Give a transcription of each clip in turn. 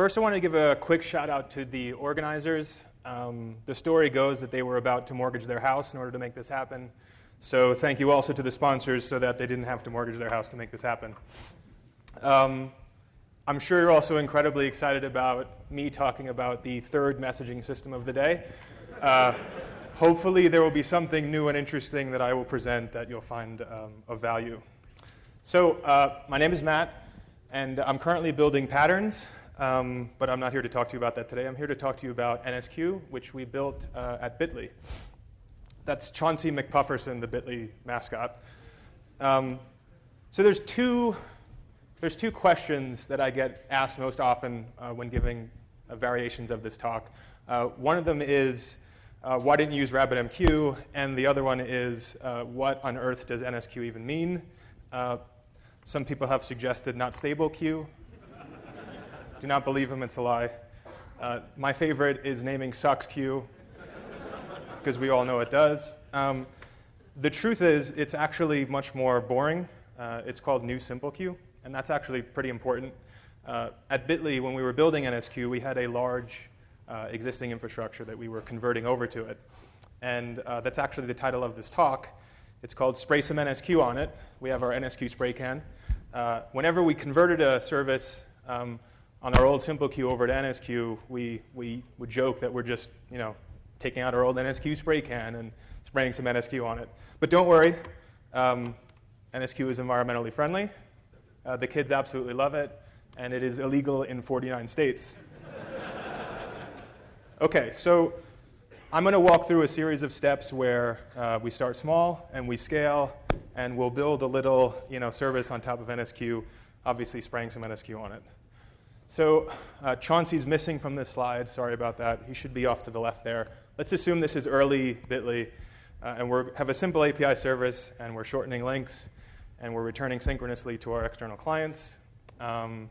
First, I want to give a quick shout out to the organizers. The story goes that they were about to mortgage their house in order to make this happen. So thank you also to the sponsors so that they didn't have to mortgage their house to make this happen. I'm sure you're also incredibly excited about me talking about the third messaging system of the day. Hopefully there will be something new and interesting that I will present that you'll find of value. So my name is Matt, and I'm currently building patterns, but I'm not here to talk to you about that today. I'm here to talk to you about NSQ, which we built at Bitly. That's Chauncey McPufferson, the Bitly mascot. So there's two questions that I get asked most often when giving variations of this talk. One of them is, why didn't you use RabbitMQ? And the other one is, what on earth does NSQ even mean? Some people have suggested not stable Q. Do not believe them, it's a lie. My favorite is naming sucks Q, because we all know it does. The truth is, it's actually much more boring. It's called new simple Q, and that's actually pretty important. At Bitly, when we were building NSQ, we had a large existing infrastructure that we were converting over to it. And that's actually the title of this talk. It's called Spray Some NSQ on it. We have our NSQ spray can. Whenever we converted a service on our old simple Q over to NSQ, we would joke that we're just taking out our old NSQ spray can and spraying some NSQ on it. But don't worry, NSQ is environmentally friendly. The kids absolutely love it, and it is illegal in 49 states. Okay, so I'm going to walk through a series of steps where we start small and we scale, and we'll build a little service on top of NSQ, obviously spraying some NSQ on it. So Chauncey's missing from this slide. Sorry about that. He should be off to the left there. Let's assume this is early Bitly, and we have a simple API service, and we're shortening links, and we're returning synchronously to our external clients. And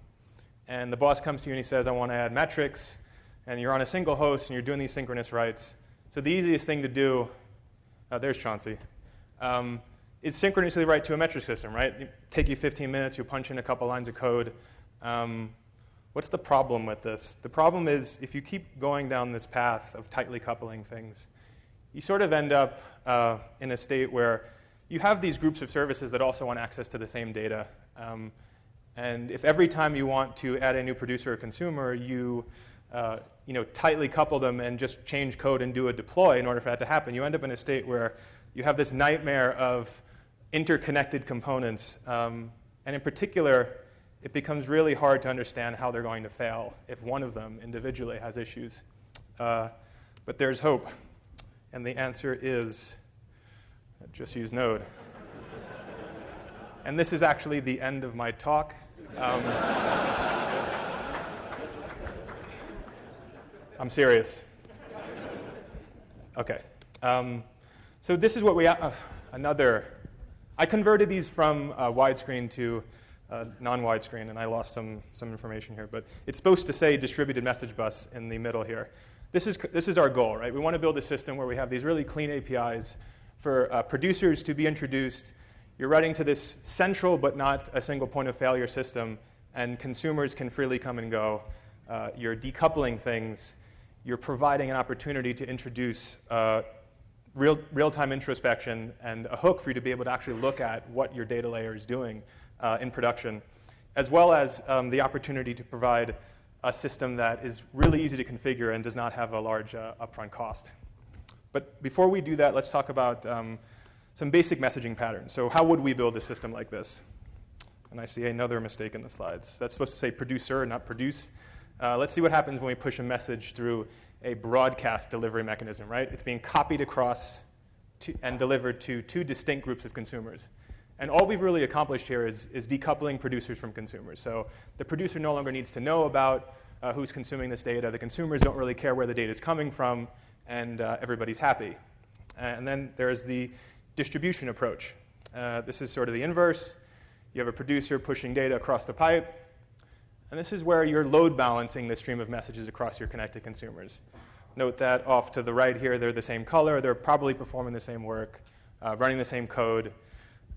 the boss comes to you and he says, I want to add metrics, and you're on a single host, and you're doing these synchronous writes. So the easiest thing to do, there's Chauncey, is synchronously write to a metric system, right? It'll take you 15 minutes, you punch in a couple lines of code. What's the problem with this? The problem is if you keep going down this path of tightly coupling things, you sort of end up in a state where you have these groups of services that also want access to the same data. And if every time you want to add a new producer or consumer, you tightly couple them and just change code and do a deploy in order for that to happen, you end up in a state where you have this nightmare of interconnected components. And in particular, it becomes really hard to understand how they're going to fail if one of them individually has issues. But there's hope. And the answer is just use Node. And this is actually the end of my talk. I'm serious. OK. So this is what we I converted these from widescreen to non-widescreen, and I lost some information here. But it's supposed to say distributed message bus in the middle here. This is our goal, right? We want to build a system where we have these really clean APIs for producers to be introduced. You're writing to this central but not a single point of failure system, and consumers can freely come and go. You're decoupling things. You're providing an opportunity to introduce real-time introspection and a hook for you to be able to actually look at what your data layer is doing in production, as well as the opportunity to provide a system that is really easy to configure and does not have a large upfront cost. But before we do that, let's talk about some basic messaging patterns. So how would we build a system like this? And I see another mistake in the slides. That's supposed to say producer, not produce. Let's see what happens when we push a message through a broadcast delivery mechanism, right? It's being copied across and delivered to two distinct groups of consumers. And all we've really accomplished here is decoupling producers from consumers. So the producer no longer needs to know about who's consuming this data. The consumers don't really care where the data is coming from, and everybody's happy. And then there's the distribution approach. This is sort of the inverse. You have a producer pushing data across the pipe. And this is where you're load balancing the stream of messages across your connected consumers. Note that off to the right here, they're the same color. They're probably performing the same work, running the same code.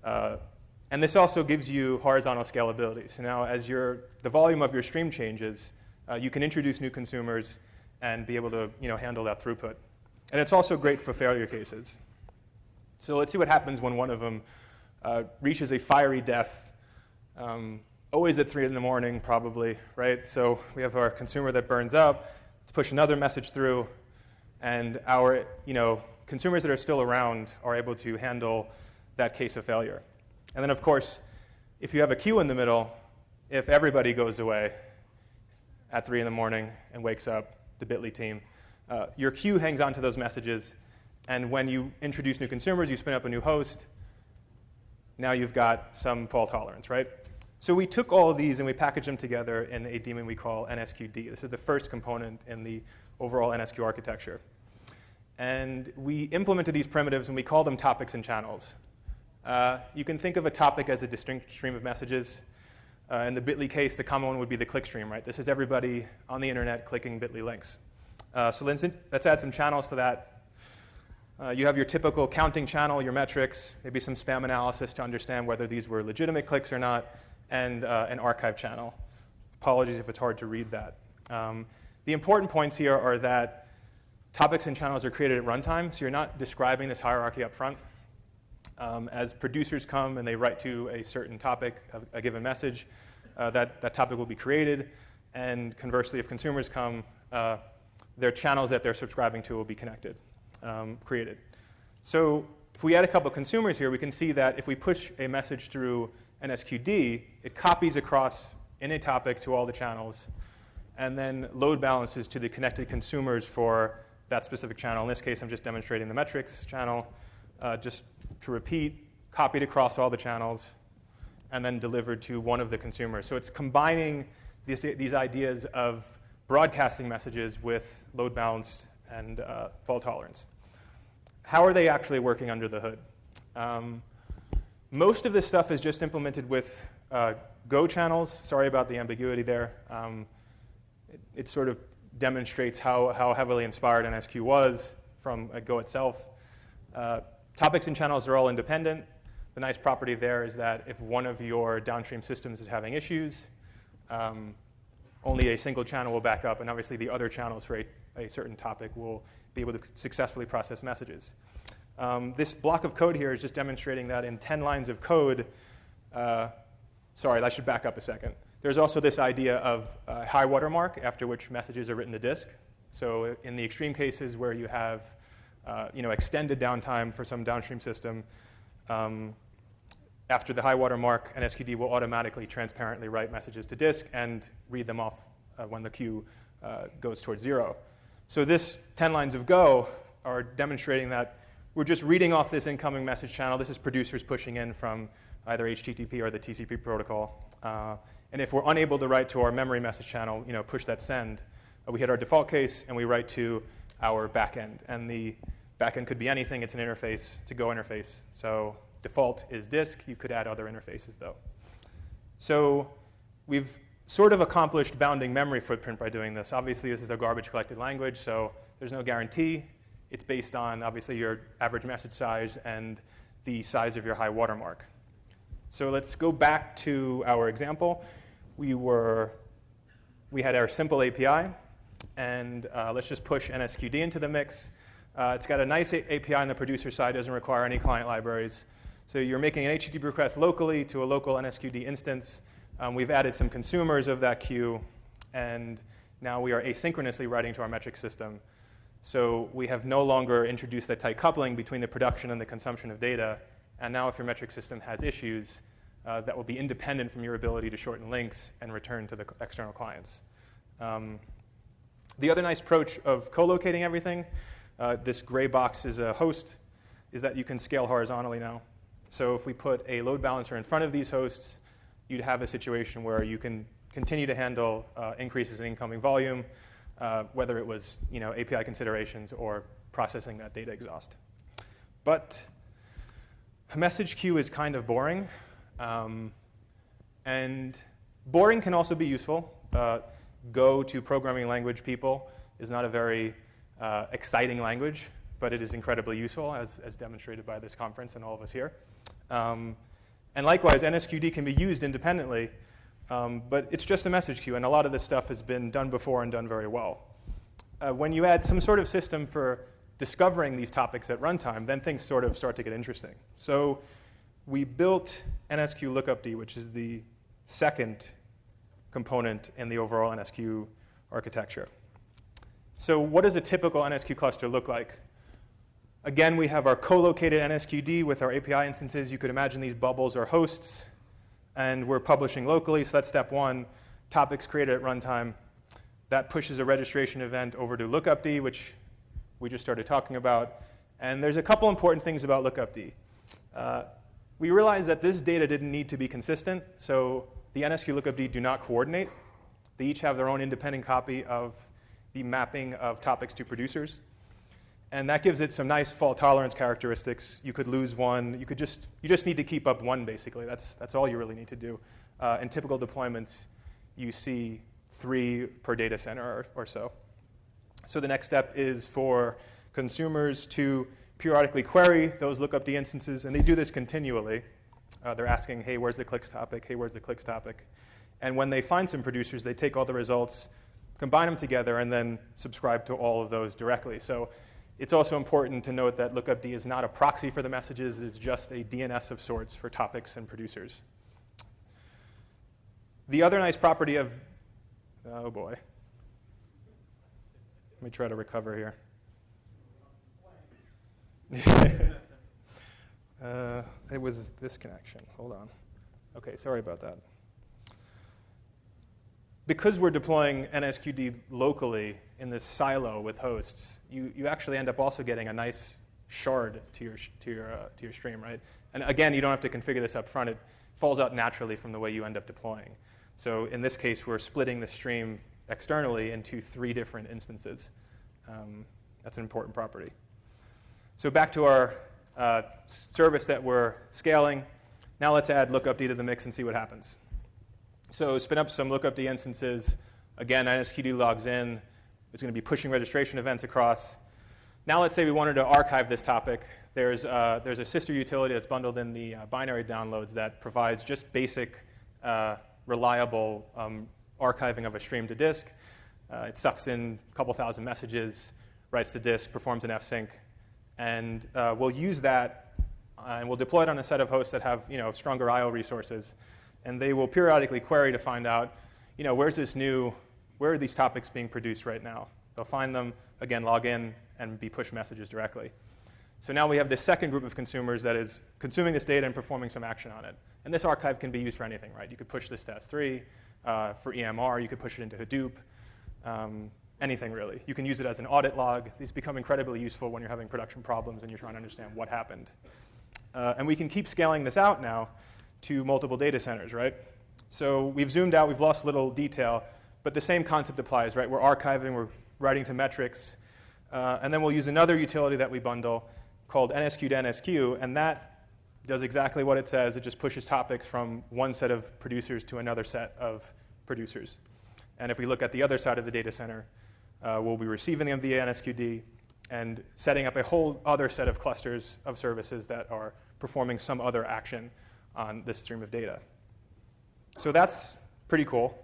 And this also gives you horizontal scalability. So now as the volume of your stream changes, you can introduce new consumers and be able to handle that throughput. And it's also great for failure cases. So let's see what happens when one of them reaches a fiery death, always at 3 in the morning, probably, right? So we have our consumer that burns up. Let's push another message through, and our consumers that are still around are able to handle that case of failure. And then, of course, if you have a queue in the middle, if everybody goes away at 3 in the morning and wakes up, the Bitly team, your queue hangs on to those messages, and when you introduce new consumers, you spin up a new host, now you've got some fault tolerance, right? So we took all of these and we packaged them together in a daemon we call NSQD. This is the first component in the overall NSQ architecture. And we implemented these primitives and we call them topics and channels. You can think of a topic as a distinct stream of messages. In the Bitly case, the common one would be the click stream, right? This is everybody on the internet clicking Bitly links. So let's add some channels to that. You have your typical counting channel, your metrics, maybe some spam analysis to understand whether these were legitimate clicks or not, and an archive channel. Apologies if it's hard to read that. The important points here are that topics and channels are created at runtime, so you're not describing this hierarchy up front. As producers come and they write to a certain topic, a given message, that topic will be created, and conversely, if consumers come, their channels that they're subscribing to will be created. So if we add a couple of consumers here, we can see that if we push a message through NSQD, it copies across in a topic to all the channels, and then load balances to the connected consumers for that specific channel. In this case, I'm just demonstrating the metrics channel. Just to repeat, copied across all the channels, and then delivered to one of the consumers. So it's combining these ideas of broadcasting messages with load balance and fault tolerance. How are they actually working under the hood? Most of this stuff is just implemented with Go channels. Sorry about the ambiguity there. It sort of demonstrates how heavily inspired NSQ was from Go itself. Topics and channels are all independent. The nice property there is that if one of your downstream systems is having issues, only a single channel will back up, and obviously the other channels for a certain topic will be able to successfully process messages. This block of code here is just demonstrating that in 10 lines of code, sorry, I should back up a second. There's also this idea of high watermark after which messages are written to disk. So in the extreme cases where you have extended downtime for some downstream system, after the high water mark, NSQD will automatically transparently write messages to disk and read them off when the queue goes towards 0. So this 10 lines of Go are demonstrating that we're just reading off this incoming message channel. This is producers pushing in from either HTTP or the TCP protocol. And if we're unable to write to our memory message channel, push that send, we hit our default case and we write to our backend. And the backend could be anything. It's an interface. It's a Go interface. So default is disk. You could add other interfaces, though. So we've sort of accomplished bounding memory footprint by doing this. Obviously, this is a garbage collected language, so there's no guarantee. It's based on, obviously, your average message size and the size of your high watermark. So let's go back to our example. We had our simple API, and let's just push NSQD into the mix. It's got a nice API on the producer side. Doesn't require any client libraries. So you're making an HTTP request locally to a local NSQD instance. We've added some consumers of that queue, and now we are asynchronously writing to our metric system. So we have no longer introduced that tight coupling between the production and the consumption of data. And now if your metric system has issues, that will be independent from your ability to shorten links and return to the external clients. The other nice approach of co-locating everything, this gray box is a host, is that you can scale horizontally now. So if we put a load balancer in front of these hosts, you'd have a situation where you can continue to handle increases in incoming volume, whether it was API considerations or processing that data exhaust. But a message queue is kind of boring. And boring can also be useful. Go to programming language people is not a very exciting language, but it is incredibly useful, as demonstrated by this conference and all of us here. And likewise, NSQD can be used independently, But it's just a message queue, and a lot of this stuff has been done before and done very well. When you add some sort of system for discovering these topics at runtime, then things sort of start to get interesting. So we built NSQ lookupd, which is the second component in the overall NSQ architecture. So what does a typical NSQ cluster look like? Again, we have our co-located NSQD with our API instances. You could imagine these bubbles are hosts, and we're publishing locally, so that's step one. Topics created at runtime. That pushes a registration event over to lookupd, which we just started talking about. And there's a couple important things about lookupd. We realized that this data didn't need to be consistent, so the NSQ lookupd do not coordinate. They each have their own independent copy of the mapping of topics to producers. And that gives it some nice fault tolerance characteristics. You could lose one. You just need to keep up one, basically. That's all you really need to do. In typical deployments, you see 3 per data center or so. So the next step is for consumers to periodically query those lookupd instances, and they do this continually. They're asking, hey, where's the clicks topic? Hey, where's the clicks topic? And when they find some producers, they take all the results, combine them together, and then subscribe to all of those directly. So it's also important to note that lookupd is not a proxy for the messages. It is just a DNS of sorts for topics and producers. The other nice property of, oh boy. Let me try to recover here. It was this connection. Hold on. OK, sorry about that. Because we're deploying NSQD locally in this silo with hosts, you actually end up also getting a nice shard to your stream, right? And again, you don't have to configure this up front. It falls out naturally from the way you end up deploying. So in this case, we're splitting the stream externally into 3 different instances. That's an important property. So back to our service that we're scaling. Now let's add lookupd to the mix and see what happens. So spin up some lookupd instances. Again, NSQD logs in. It's going to be pushing registration events across. Now let's say we wanted to archive this topic. There's a sister utility that's bundled in the binary downloads that provides just basic, reliable archiving of a stream to disk. It sucks in a couple thousand messages, writes to disk, performs an fsync. And we'll use that, and we'll deploy it on a set of hosts that have stronger I/O resources. And they will periodically query to find out, where are these topics being produced right now? They'll find them, again, log in, and be push messages directly. So now we have this second group of consumers that is consuming this data and performing some action on it. And this archive can be used for anything, right? You could push this to S3. For EMR, you could push it into Hadoop. Anything, really. You can use it as an audit log. These become incredibly useful when you're having production problems and you're trying to understand what happened. And we can keep scaling this out now to multiple data centers, right? So we've zoomed out. We've lost a little detail. But the same concept applies, right? We're archiving. We're writing to metrics. And then we'll use another utility that we bundle called NSQ to NSQ. And that does exactly what it says. It just pushes topics from one set of producers to another set of producers. And if we look at the other side of the data center, we'll be receiving them via NSQD and setting up a whole other set of clusters of services that are performing some other action on this stream of data. So that's pretty cool.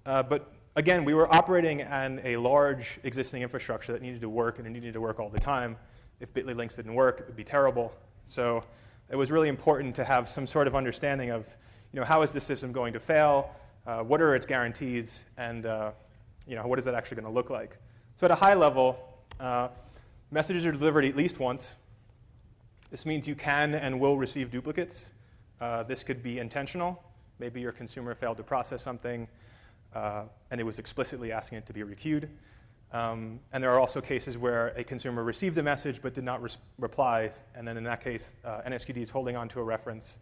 But again, we were operating on a large existing infrastructure that needed to work, and it needed to work all the time. If Bitly links didn't work, it would be terrible. So it was really important to have some sort of understanding of, how is this system going to fail? What are its guarantees? And what is that actually going to look like? So at a high level, messages are delivered at least once. This means you can and will receive duplicates. This could be intentional. Maybe your consumer failed to process something, and it was explicitly asking it to be requeued. And there are also cases where a consumer received a message but did not reply, and then in that case, NSQD is holding on to a reference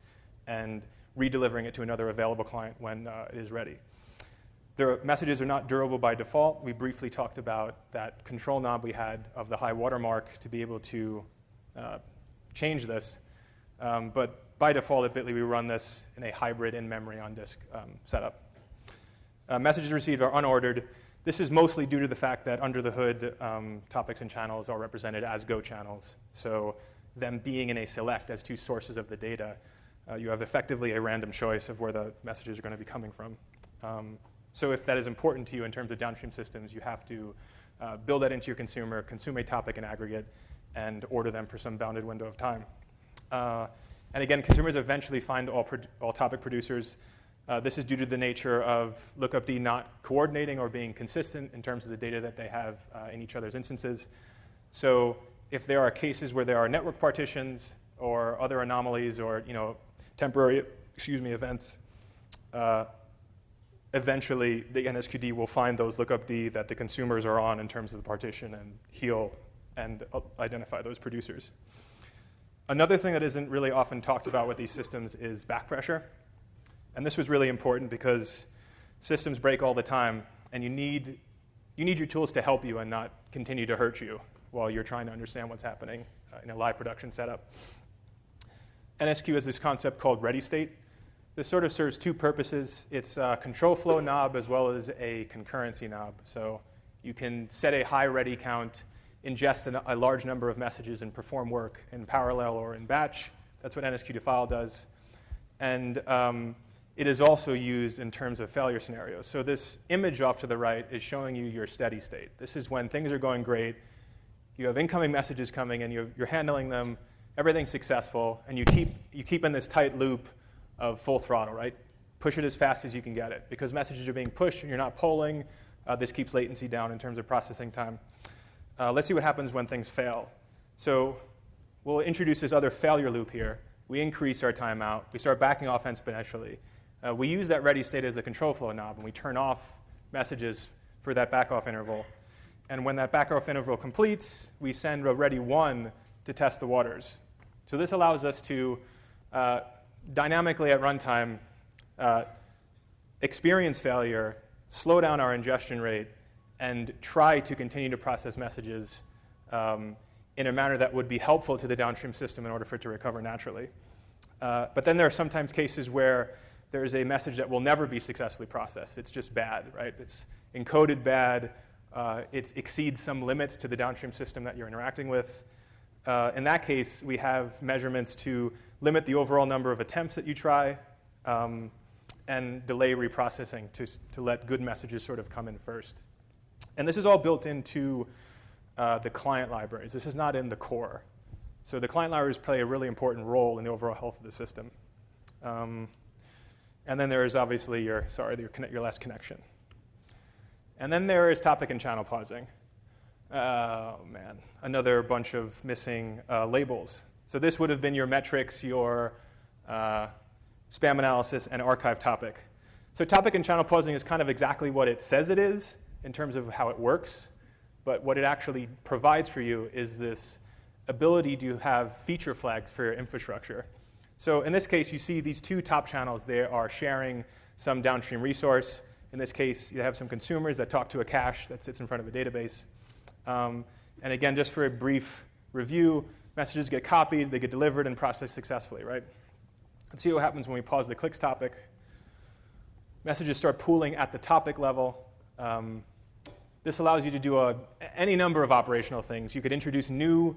and redelivering it to another available client when it is ready. The messages are not durable by default. We briefly talked about that control knob we had of the high watermark to be able to change this. But by default at Bitly, we run this in a hybrid in-memory on-disk setup. Messages received are unordered. This is mostly due to the fact that under the hood, topics and channels are represented as Go channels. So them being in a select as 2 sources of the data You have effectively a random choice of where the messages are going to be coming from. So if that is important to you in terms of downstream systems, you have to build that into your consumer, consume a topic in aggregate, and order them for some bounded window of time. And again, consumers eventually find all topic producers. This is due to the nature of lookupd not coordinating or being consistent in terms of the data that they have in each other's instances. So if there are cases where there are network partitions or other anomalies or temporary events, eventually the NSQD will find those lookupd that the consumers are on in terms of the partition and heal and identify those producers. Another thing that isn't really often talked about with these systems is back pressure. And this was really important because systems break all the time, and you need your tools to help you and not continue to hurt you while you're trying to understand what's happening in a live production setup. NSQ has this concept called ready state. This sort of serves two purposes. It's a control flow knob as well as a concurrency knob. So you can set a high ready count, ingest a large number of messages, and perform work in parallel or in batch. That's what NSQ to file does. And it is also used in terms of failure scenarios. So this image off to the right is showing you your steady state. This is when things are going great. You have incoming messages coming, and you're handling them. Everything's successful, and you keep in this tight loop of full throttle, right? Push it as fast as you can get it. Because messages are being pushed and you're not polling, this keeps latency down in terms of processing time. Let's see what happens when things fail. So we'll introduce this other failure loop here. We increase our timeout. We start backing off exponentially. We use that ready state as the control flow knob, and we turn off messages for that back off interval. And when that back off interval completes, we send a ready one to test the waters. So this allows us to dynamically at runtime experience failure, slow down our ingestion rate, and try to continue to process messages in a manner that would be helpful to the downstream system in order for it to recover naturally. But then there are sometimes cases where there is a message that will never be successfully processed. It's just bad, right? It's encoded bad. It exceeds some limits to the downstream system that you're interacting with. In that case, we have measurements to limit the overall number of attempts that you try and delay reprocessing to let good messages sort of come in first. And this is all built into the client libraries. This is not in the core. So the client libraries play a really important role in the overall health of the system. And then there is obviously your last connection. And then there is topic and channel pausing. Oh, man. Another bunch of missing labels. So this would have been your metrics, your spam analysis, and archive topic. So topic and channel pausing is kind of exactly what it says it is in terms of how it works. But what it actually provides for you is this ability to have feature flags for your infrastructure. So in this case, you see these two top channels. They are sharing some downstream resource. In this case, you have some consumers that talk to a cache that sits in front of a database. And again, just for a brief review, messages get copied, they get delivered, and processed successfully, right? Let's see what happens when we pause the clicks topic. Messages start pooling at the topic level. This allows you to do any number of operational things. You could introduce new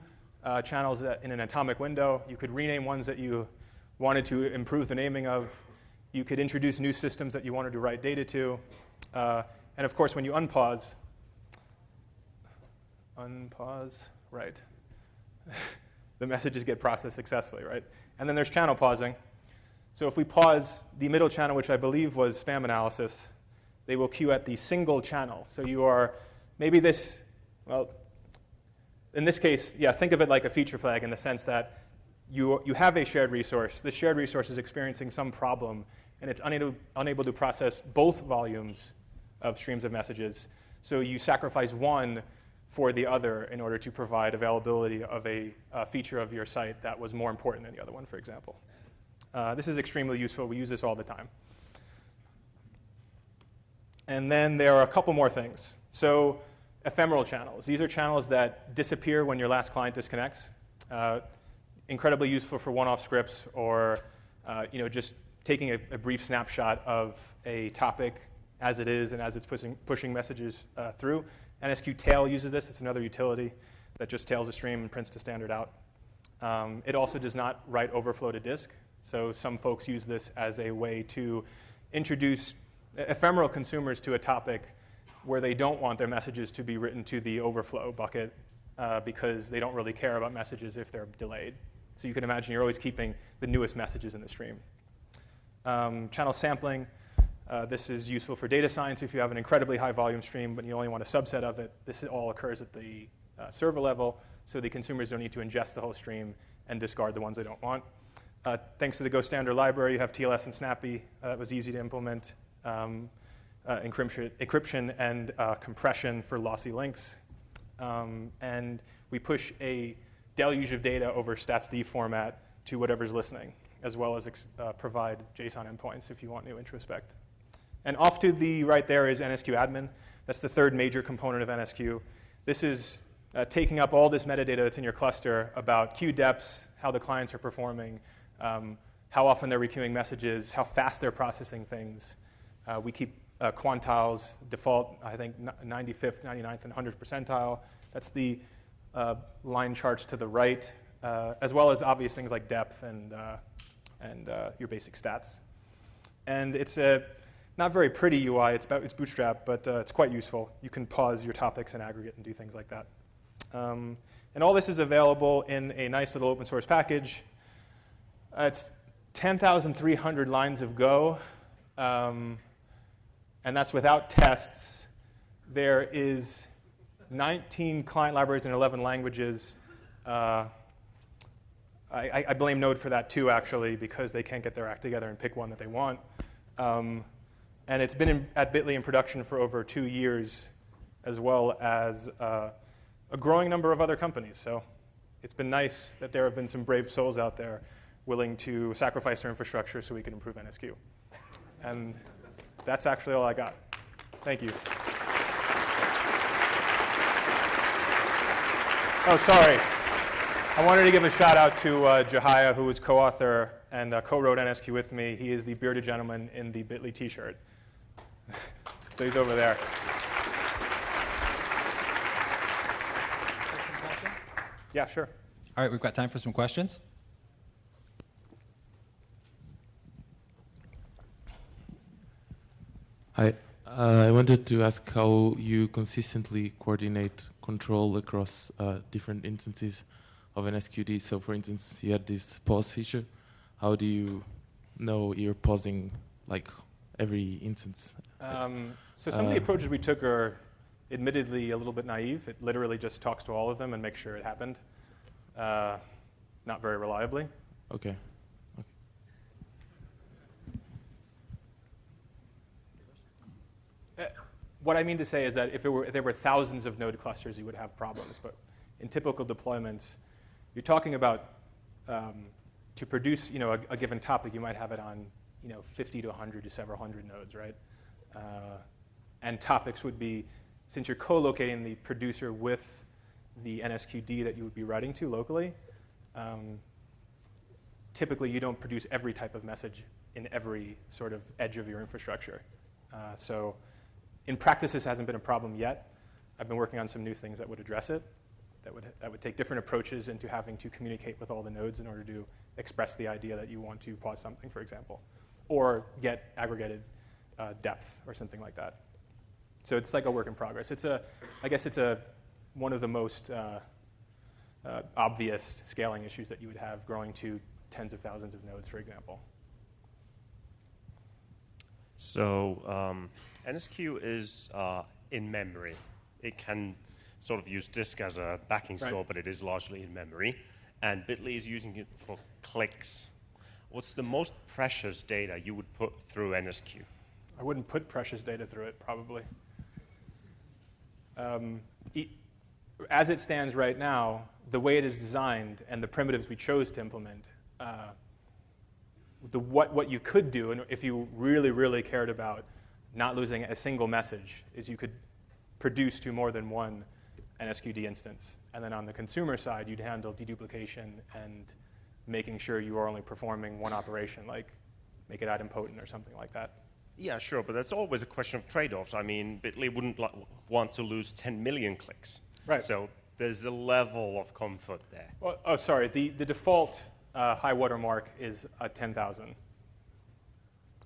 channels in an atomic window. You could rename ones that you wanted to improve the naming of. You could introduce new systems that you wanted to write data to. And of course, when you unpause, right, the messages get processed successfully, right? And then there's channel pausing. So if we pause the middle channel, which I believe was spam analysis, they will queue at the single channel. So you are, maybe this, well, in this case, yeah, think of it like a feature flag in the sense that you have a shared resource. This shared resource is experiencing some problem, and it's unable to process both volumes of streams of messages. So you sacrifice one for the other in order to provide availability of a feature of your site that was more important than the other one, for example. This is extremely useful. We use this all the time. And then there are a couple more things. So ephemeral channels. These are channels that disappear when your last client disconnects. Incredibly useful for one-off scripts or just taking a brief snapshot of a topic as it is and as it's pushing messages through. NSQ tail uses this. It's another utility that just tails a stream and prints to standard out. It also does not write overflow to disk. So some folks use this as a way to introduce ephemeral consumers to a topic where they don't want their messages to be written to the overflow bucket because they don't really care about messages if they're delayed. So you can imagine you're always keeping the newest messages in the stream. Channel sampling. This is useful for data science if you have an incredibly high volume stream, but you only want a subset of it. This all occurs at the server level, so the consumers don't need to ingest the whole stream and discard the ones they don't want. Thanks to the Go standard library, you have TLS and Snappy. That was easy to implement. Encryption and compression for lossy links. And we push a deluge of data over statsd format to whatever's listening, as well as provide JSON endpoints if you want new introspect. And off to the right there is NSQ admin. That's the third major component of NSQ. This is taking up all this metadata that's in your cluster about queue depths, how the clients are performing, how often they're requeuing messages, how fast they're processing things. We keep quantiles, default, I think, 95th, 99th, and 100th percentile. That's the line charts to the right, as well as obvious things like depth and your basic stats. And it's a not very pretty UI. It's Bootstrap, but it's quite useful. You can pause your topics in aggregate and do things like that. And all this is available in a nice little open source package. It's 10,300 lines of Go, and that's without tests. There is 19 client libraries in 11 languages. I blame Node for that too, actually, because they can't get their act together and pick one that they want. And it's been at Bitly in production for over 2 years, as well as a growing number of other companies. So it's been nice that there have been some brave souls out there willing to sacrifice their infrastructure so we can improve NSQ. And that's actually all I got. Thank you. Oh, sorry. I wanted to give a shout out to Jahia, who was co-author and co-wrote NSQ with me. He is the bearded gentleman in the Bitly t-shirt. So he's over there. Some questions? Yeah, sure. All right, we've got time for some questions. Hi. I wanted to ask how you consistently coordinate control across different instances of NSQD. So, for instance, you had this pause feature. How do you know you're pausing like every instance? So some of the approaches we took are admittedly a little bit naive. It literally just talks to all of them and makes sure it happened. Not very reliably. Okay. What I mean to say is that if there were thousands of node clusters, you would have problems. But in typical deployments, you're talking about to produce a given topic, you might have it on 50 to 100 to several hundred nodes, right? And topics would be, since you're co-locating the producer with the NSQD that you would be writing to locally, typically you don't produce every type of message in every sort of edge of your infrastructure. So in practice, this hasn't been a problem yet. I've been working on some new things that would address it, that would take different approaches into having to communicate with all the nodes in order to express the idea that you want to pause something, for example, or get aggregated depth or something like that. So it's like a work in progress. I guess it's one of the most obvious scaling issues that you would have growing to tens of thousands of nodes, for example. So NSQ is in memory. It can sort of use disk as a backing store, but it is largely in memory. And Bitly is using it for clicks. What's the most precious data you would put through NSQ? I wouldn't put precious data through it, probably. As it stands right now, the way it is designed and the primitives we chose to implement, what you could do, and if you really, really cared about not losing a single message, is you could produce to more than one NSQD instance. And then on the consumer side, you'd handle deduplication and making sure you are only performing one operation, like make it idempotent or something like that. Yeah, sure, but that's always a question of trade-offs. I mean, Bitly wouldn't want to lose 10 million clicks. Right. So there's a level of comfort there. Well, oh, sorry. The default high water mark is 10,000.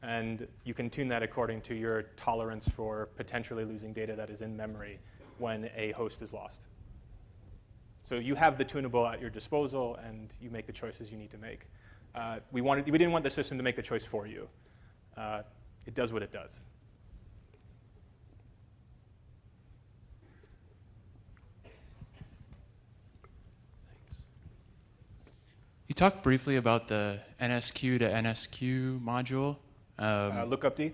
And you can tune that according to your tolerance for potentially losing data that is in memory when a host is lost. So you have the tunable at your disposal, and you make the choices you need to make. We didn't want the system to make the choice for you. It does what it does. You talked briefly about the NSQ to NSQ module. Lookup D?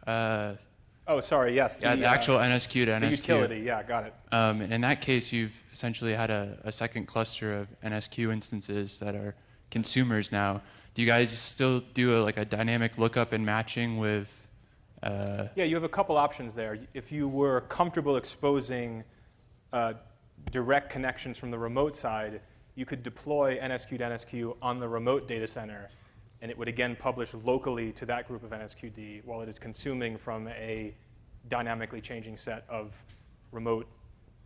Oh, sorry, yes. Yeah, the actual NSQ to NSQ. The utility, yeah, got it. And in that case, you've essentially had a second cluster of NSQ instances that are consumers now. Do you guys still do a dynamic lookup and matching with? Yeah, you have a couple options there. If you were comfortable exposing direct connections from the remote side, you could deploy NSQ to NSQ on the remote data center, and it would again publish locally to that group of NSQD while it is consuming from a dynamically changing set of remote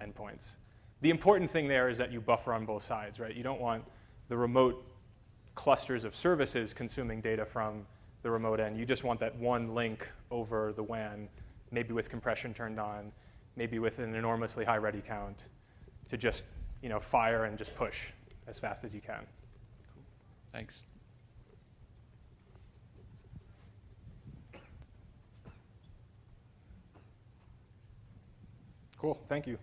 endpoints. The important thing there is that you buffer on both sides, right? You don't want the remote clusters of services consuming data from the remote end. You just want that one link over the WAN, maybe with compression turned on, maybe with an enormously high ready count, to just fire and just push as fast as you can. Thanks. Cool, thank you.